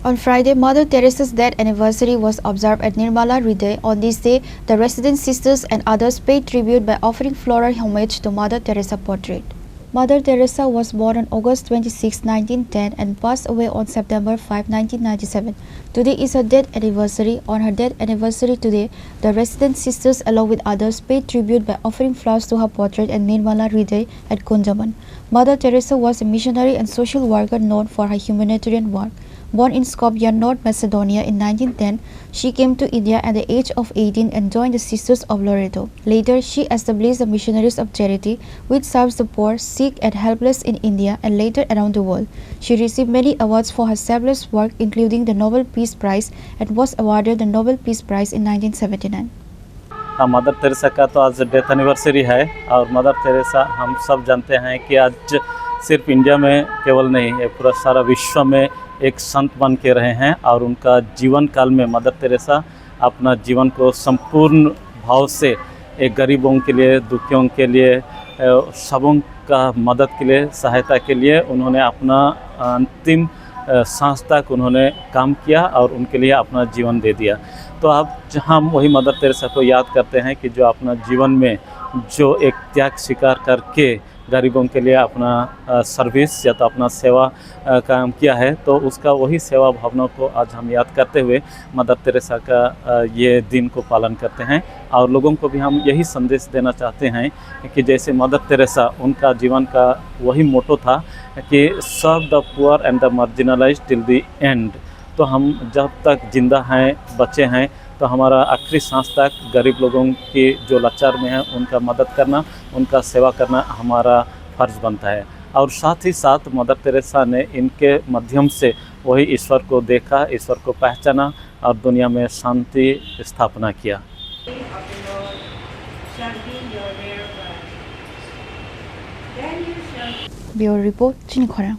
On Friday, Mother Teresa's death anniversary was observed at Nirmala Hriday. On this day, the resident sisters and others paid tribute by offering floral homage to Mother Teresa portrait. Mother Teresa was born on August 26, 1910 and passed away on September 5, 1997. Today is her death anniversary. On her death anniversary today, the resident sisters along with others paid tribute by offering flowers to her portrait at Nirmala Hriday at Kunjaman. Mother Teresa was a missionary and social worker known for her humanitarian work. Born in Skopje, North Macedonia in 1910, she came to India at the age of 18 and joined the Sisters of Loreto. Later, she established the Missionaries of Charity, which serves the poor, sick and helpless in India and later around the world. She received many awards for her selfless work, including the Nobel Peace Prize, and was awarded the Nobel Peace Prize in 1979. Mother Teresa का तो आज death anniversary है और mother Teresa हम सब जानते हैं कि आज सिर्फ इंडिया में केवल नहीं, ये पूरा सारा विश्व में एक संत बन के रहे हैं और उनका जीवन काल में मदर तेरेसा अपना जीवन को संपूर्ण भाव से एक गरीबों के लिए, दुखियों के लिए, सबों का मदद के लिए, सहायता के लिए उन्होंने अपना अंतिम सांस तक उन्होंने काम किया और उनके लिए अपना जीवन दे दिया। तो अब हम वही मदर तेरेसा को याद करते हैं कि जो अपना जीवन में जो एक त्याग स्वीकार करके गरीबों के लिए अपना सर्विस या तो अपना सेवा काम किया है, तो उसका वही सेवा भावना को आज हम याद करते हुए मदर तेरेसा का ये दिन को पालन करते हैं। और लोगों को भी हम यही संदेश देना चाहते हैं कि जैसे मदर तेरेसा, उनका जीवन का वही मोटो था कि serve the poor and the marginalised till the end. तो हम जब तक जिंदा हैं, बचे हैं, तो हमारा आखिरी सांस तक गरीब लोगों की जो लाचार में हैं उनका मदद करना, उनका सेवा करना हमारा फ़र्ज़ बनता है। और साथ ही साथ मदर तेरेसा ने इनके माध्यम से वही ईश्वर को देखा, ईश्वर को पहचाना और दुनिया में शांति स्थापना किया। ब्यूरो रिपोर्ट, चिनी खोरा।